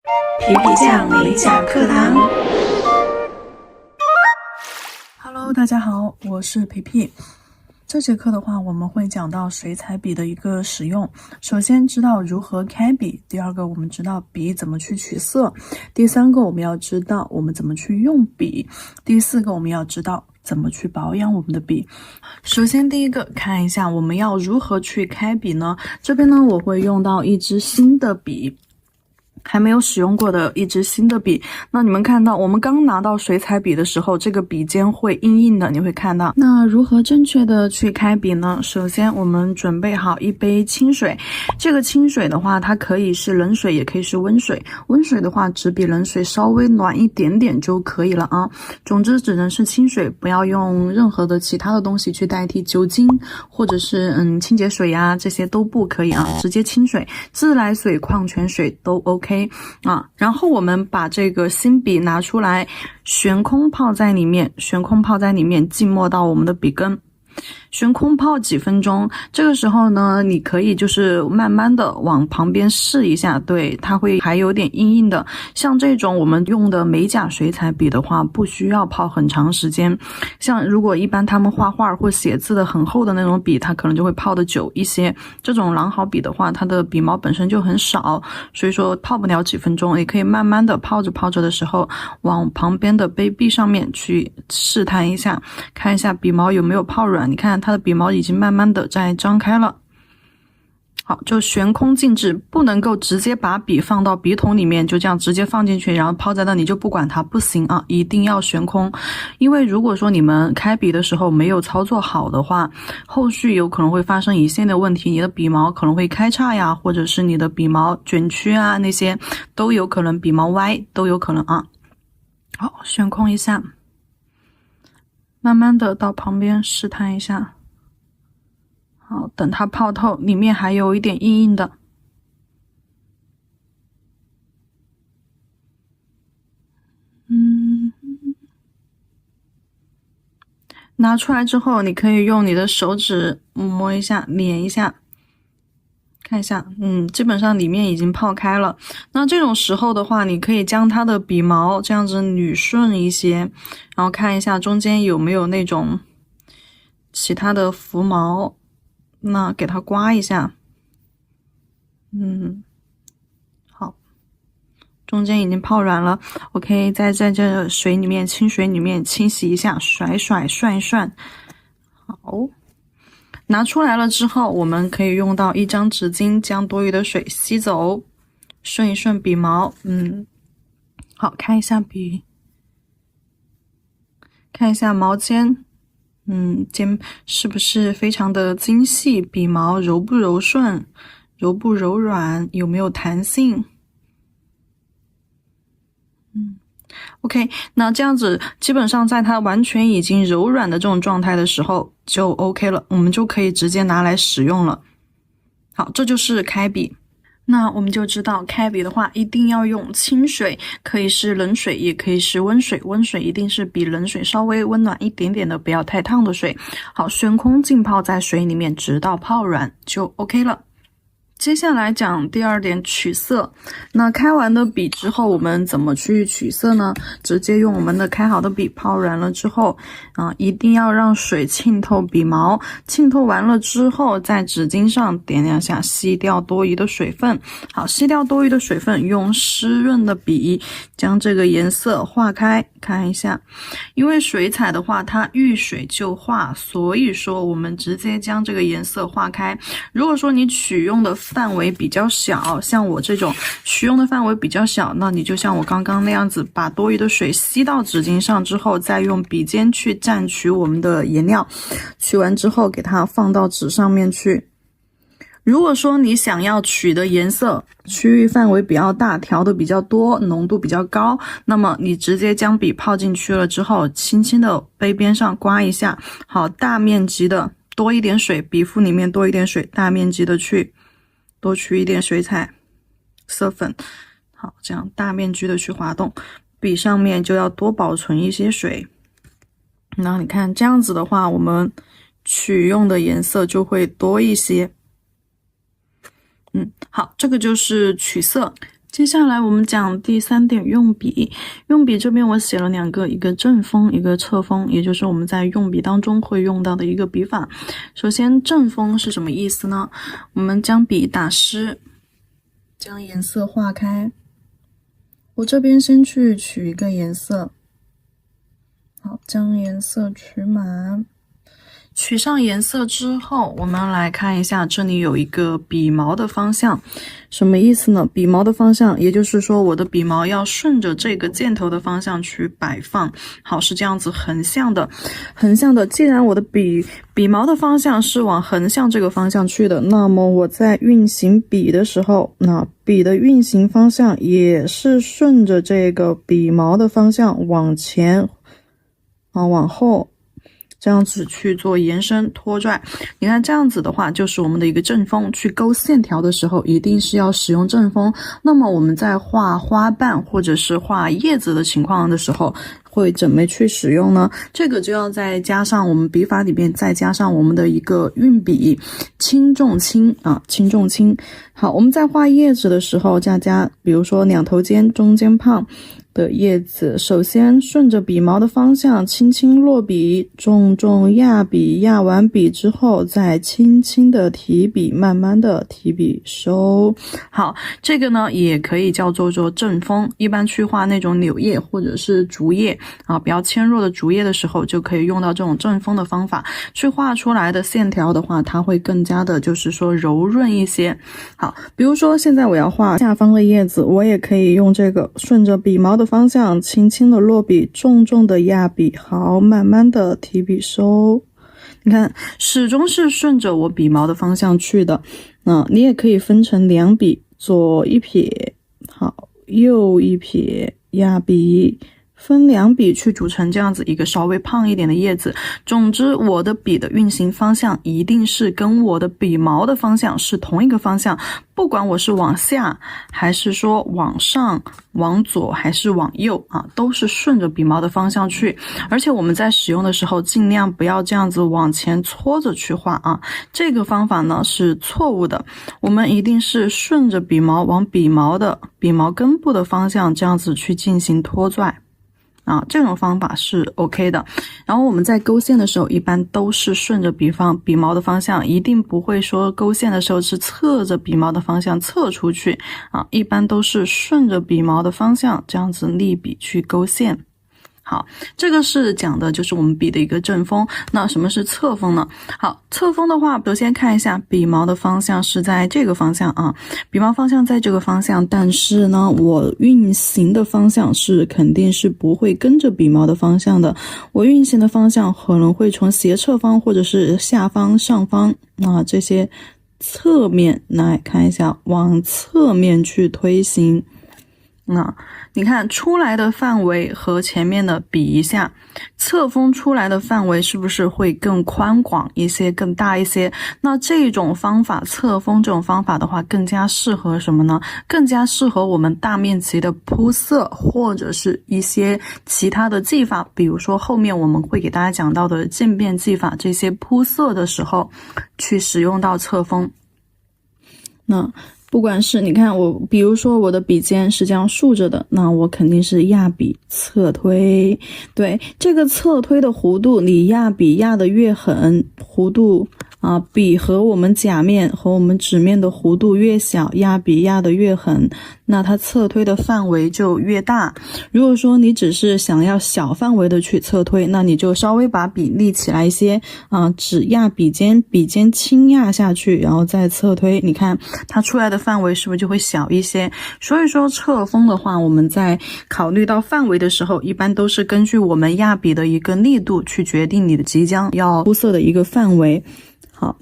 皮皮酱美甲课堂。Hello， 大家好，我是皮皮。这节课的话，我们会讲到水彩笔的一个使用。首先知道如何开笔，第二个我们知道笔怎么去取色，第三个我们要知道我们怎么去用笔，第四个我们要知道怎么去保养我们的笔。首先第一个看一下我们要如何去开笔呢？这边呢我会用到一支新的笔，还没有使用过的一支新的笔。那你们看到我们刚拿到水彩笔的时候，这个笔尖会硬硬的，你会看到。那如何正确的去开笔呢？首先我们准备好一杯清水，这个清水的话它可以是冷水也可以是温水，温水的话只比冷水稍微暖一点点就可以了啊。总之只能是清水，不要用任何的其他的东西去代替，酒精或者是清洁水呀，这些都不可以啊，直接清水、自来水、矿泉水都 OK。然后我们把这个新笔拿出来，悬空泡在里面，浸没到我们的笔根，悬空泡几分钟。这个时候呢，你可以就是慢慢的往旁边试一下，对，它会还有点硬硬的。像这种我们用的美甲水彩笔的话，不需要泡很长时间。像如果一般他们画画或写字的很厚的那种笔，它可能就会泡的久一些。这种狼毫笔的话，它的笔毛本身就很少，所以说泡不了几分钟，也可以慢慢的泡着的时候，往旁边的杯壁上面去试探一下，看一下笔毛有没有泡软。你看它的笔毛已经慢慢的在张开了。好，就悬空静置，不能够直接把笔放到笔筒里面，就这样直接放进去，然后泡在那里就不管它，不行啊，一定要悬空。因为如果说你们开笔的时候没有操作好的话，后续有可能会发生一系列的问题，你的笔毛可能会开叉呀，或者是你的笔毛卷曲啊，那些都有可能，笔毛歪都有可能啊。好，悬空一下，慢慢的到旁边试探一下。好，等它泡透，里面还有一点硬硬的。拿出来之后，你可以用你的手指摸一下，捻一下，看一下，基本上里面已经泡开了。那这种时候的话，你可以将它的笔毛这样子捋顺一些，然后看一下中间有没有那种其他的浮毛，那给它刮一下。好，中间已经泡软了，我可以在这水里面，清水里面清洗一下，涮一涮。好，拿出来了之后，我们可以用到一张纸巾，将多余的水吸走，顺一顺笔毛。好，看一下笔，看一下毛尖，尖是不是非常的精细？笔毛柔不柔顺，柔不柔软，有没有弹性？OK， 那这样子基本上在它完全已经柔软的这种状态的时候就 OK 了，我们就可以直接拿来使用了。好，这就是开笔。那我们就知道开笔的话一定要用清水，可以是冷水也可以是温水，温水一定是比冷水稍微温暖一点点的，不要太烫的水。好，悬空浸泡在水里面直到泡软就 OK 了。接下来讲第二点，取色。那开完的笔之后，我们怎么去取色呢？直接用我们的开好的笔泡软了之后，一定要让水浸透笔毛，浸透完了之后，在纸巾上点两下，吸掉多余的水分。好，吸掉多余的水分，用湿润的笔将这个颜色化开，看一下。因为水彩的话，它遇水就化，所以说我们直接将这个颜色化开。如果说你取用的范围比较小，像我这种取用的范围比较小，那你就像我刚刚那样子，把多余的水吸到纸巾上之后，再用笔尖去蘸取我们的颜料，取完之后给它放到纸上面去。如果说你想要取的颜色区域范围比较大，调的比较多，浓度比较高，那么你直接将笔泡进去了之后，轻轻的杯边上刮一下，好，大面积的多一点水，笔腹里面多一点水，大面积的去多取一点水彩色粉。好，这样大面积的去滑动，笔上面就要多保存一些水。然后你看这样子的话，我们取用的颜色就会多一些。好，这个就是取色。接下来我们讲第3点用笔。用笔这边我写了2个，一个正锋，一个侧锋，也就是我们在用笔当中会用到的一个笔法。首先正锋是什么意思呢？我们将笔打湿，将颜色化开。我这边先去取一个颜色，好，将颜色取满。取上颜色之后，我们来看一下，这里有一个笔毛的方向，什么意思呢？笔毛的方向，也就是说我的笔毛要顺着这个箭头的方向去摆放。好，是这样子横向的。既然我的笔毛的方向是往横向这个方向去的，那么我在运行笔的时候，那笔的运行方向也是顺着这个笔毛的方向往前往后这样子去做延伸拖拽。你看这样子的话就是我们的一个正锋，去勾线条的时候一定是要使用正锋。那么我们在画花瓣或者是画叶子的情况的时候会怎么去使用呢？这个就要再加上我们笔法里面再加上我们的一个运笔，轻重轻轻重轻。好，我们在画叶子的时候加比如说2头尖中间胖的叶子，首先顺着笔毛的方向轻轻落笔，重重压笔，压完笔之后再轻轻的提笔，慢慢的提笔收。好，这个呢也可以叫做正锋，一般去画那种柳叶或者是竹叶比较纤弱的竹叶的时候，就可以用到这种正锋的方法去画出来的线条的话，它会更加的就是说柔润一些。好，比如说现在我要画下方的叶子，我也可以用这个顺着笔毛的方向轻轻的落笔，重重的压笔，好，慢慢的提笔收。你看始终是顺着我笔毛的方向去的。你也可以分成2笔，左一撇，好，右一撇，压笔，分2笔去组成这样子一个稍微胖一点的叶子。总之我的笔的运行方向一定是跟我的笔毛的方向是同一个方向，不管我是往下还是说往上往左还是往右都是顺着笔毛的方向去。而且我们在使用的时候尽量不要这样子往前搓着去画这个方法呢是错误的。我们一定是顺着笔毛往笔毛根部的方向这样子去进行拖拽这种方法是 OK 的。然后我们在勾线的时候一般都是顺着笔毛的方向，一定不会说勾线的时候是侧着笔毛的方向侧出去一般都是顺着笔毛的方向这样子立笔去勾线。好，这个是讲的就是我们笔的一个正锋。那什么是侧锋呢？好，侧锋的话首先看一下笔毛的方向是在这个方向笔毛方向在这个方向，但是呢我运行的方向是肯定是不会跟着笔毛的方向的，我运行的方向可能会从斜侧方或者是下方上方这些侧面来看一下，往侧面去推行。你看出来的范围和前面的比一下，侧锋出来的范围是不是会更宽广一些，更大一些？那这种方法，侧锋这种方法的话更加适合什么呢？更加适合我们大面积的铺色或者是一些其他的技法，比如说后面我们会给大家讲到的渐变技法，这些铺色的时候去使用到侧锋。那不管是你看比如说我的笔尖是这样竖着的，那我肯定是压笔侧推。对，这个侧推的弧度，你压笔压得越狠，弧度笔和我们甲面和我们纸面的弧度越小，压笔压得越狠，那它侧推的范围就越大。如果说你只是想要小范围的去侧推，那你就稍微把笔立起来一些只压笔尖轻压下去，然后再侧推，你看它出来的范围是不是就会小一些？所以说侧锋的话，我们在考虑到范围的时候，一般都是根据我们压笔的一个力度去决定你的即将要铺色的一个范围。好，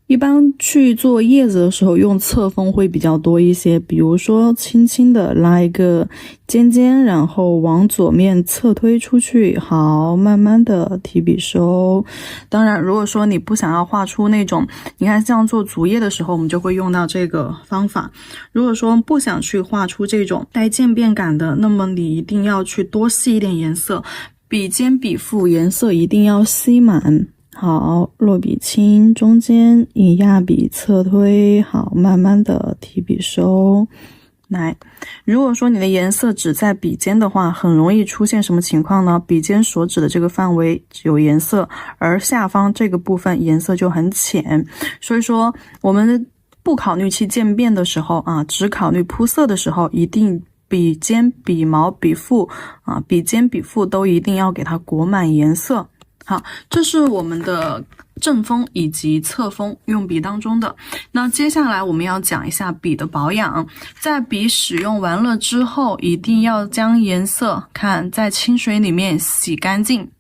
一般去做叶子的时候用侧锋会比较多一些，比如说轻轻的拉一个尖尖，然后往左面侧推出去，好，慢慢的提笔收。当然如果说你不想要画出那种，你看像做竹叶的时候我们就会用到这个方法。如果说不想去画出这种带渐变感的，那么你一定要去多吸一点颜色，笔尖笔腹颜色一定要吸满。好，落笔轻，中间以压笔侧推，好，慢慢的提笔收。来，如果说你的颜色只在笔尖的话，很容易出现什么情况呢？笔尖所指的这个范围有颜色，而下方这个部分颜色就很浅。所以说我们不考虑去渐变的时候啊，只考虑铺色的时候，一定笔尖、笔毛、笔腹啊，笔尖、笔腹都一定要给它裹满颜色。好，这是我们的正锋以及侧锋用笔当中的。那接下来我们要讲一下笔的保养。在笔使用完了之后，一定要将颜色在清水里面洗干净。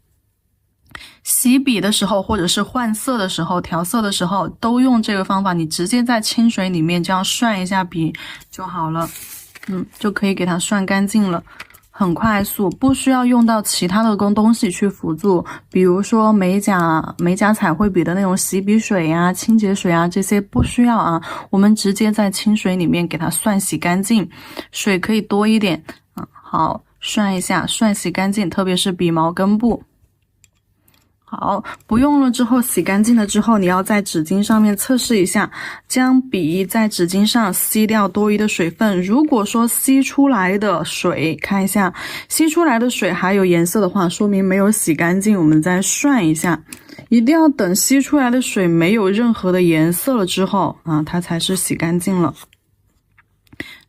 洗笔的时候或者是换色的时候、调色的时候都用这个方法，你直接在清水里面这样涮一下笔就好了，就可以给它涮干净了。很快速，不需要用到其他的东西去辅助，比如说美甲彩绘笔的那种洗笔水啊、清洁水啊，这些不需要啊，我们直接在清水里面给它涮洗干净，水可以多一点啊。好，涮一下，涮洗干净，特别是笔毛根部。好，不用了之后，洗干净了之后，你要在纸巾上面测试一下，将笔在纸巾上吸掉多余的水分。如果说吸出来的水，看一下，吸出来的水还有颜色的话，说明没有洗干净，我们再涮一下。一定要等吸出来的水没有任何的颜色了之后啊，它才是洗干净了。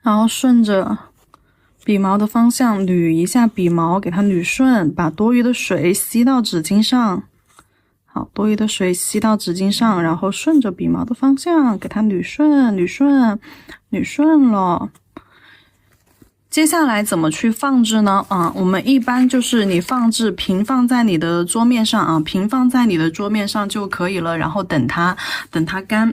然后顺着笔毛的方向捋一下笔毛，给它捋顺，把多余的水吸到纸巾上。好，多余的水吸到纸巾上，然后顺着笔毛的方向给它捋顺，捋顺了。接下来怎么去放置呢？我们一般就是你平放在你的桌面上啊，平放在你的桌面上就可以了，然后等它干。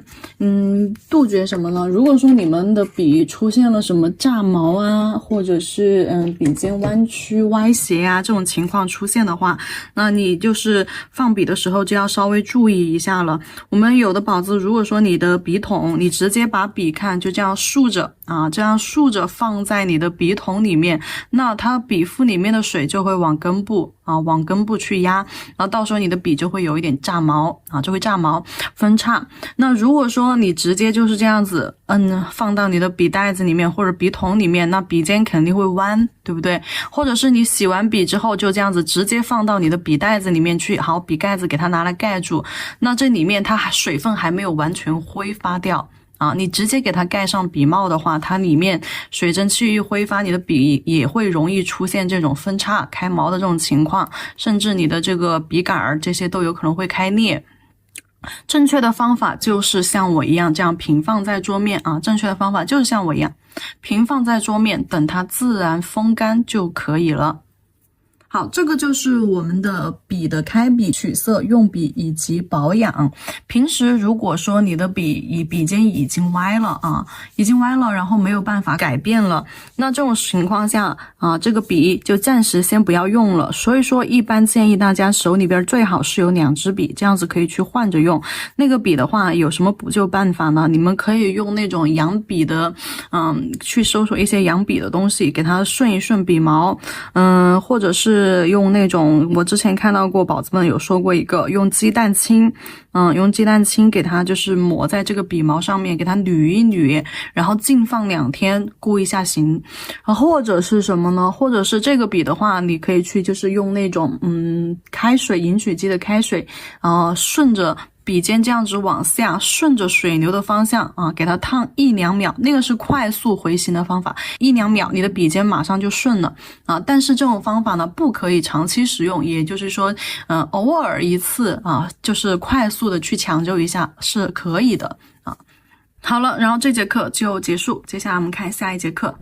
杜绝什么呢？如果说你们的笔出现了什么炸毛啊，或者是笔尖弯曲歪斜啊这种情况出现的话，那你就是放笔的时候就要稍微注意一下了。我们有的宝子，如果说你的笔筒，你直接把笔就这样竖着啊，这样竖着放在你的笔筒里面，那它笔腹里面的水就会往根部去压，然后到时候你的笔就会有一点炸毛啊，就会炸毛分叉。那如果说你直接就是这样子放到你的笔袋子里面或者笔筒里面，那笔尖肯定会弯，对不对？或者是你洗完笔之后就这样子直接放到你的笔袋子里面去，好，笔盖子给它拿来盖住，那这里面它水分还没有完全挥发掉啊，你直接给它盖上笔帽的话，它里面水蒸气一挥发，你的笔也会容易出现这种分叉开毛的这种情况，甚至你的这个笔杆这些都有可能会开裂。正确的方法就是像我一样这样平放在桌面啊，正确的方法就是像我一样平放在桌面，等它自然风干就可以了。好，这个就是我们的笔的开笔、取色、用笔以及保养。平时如果说你的笔尖已经歪了，然后没有办法改变了，那这种情况下啊，这个笔就暂时先不要用了。所以说一般建议大家手里边最好是有2支笔，这样子可以去换着用。那个笔的话有什么补救办法呢？你们可以用那种养笔的去搜索一些养笔的东西，给它顺一顺笔毛，或者是用那种，我之前看到过宝子们有说过一个用鸡蛋清，用鸡蛋清给它就是抹在这个笔毛上面，给它捋一捋，然后静放2天固一下形。或者是什么呢？或者是这个笔的话，你可以去就是用那种开水饮水机的开水，顺着笔尖这样子往下，顺着水流的方向啊，给它烫1-2秒，那个是快速回形的方法，1-2秒你的笔尖马上就顺了啊。但是这种方法呢，不可以长期使用，也就是说，偶尔一次啊，就是快速的去抢救一下是可以的啊。好了，然后这节课就结束，接下来我们看下一节课。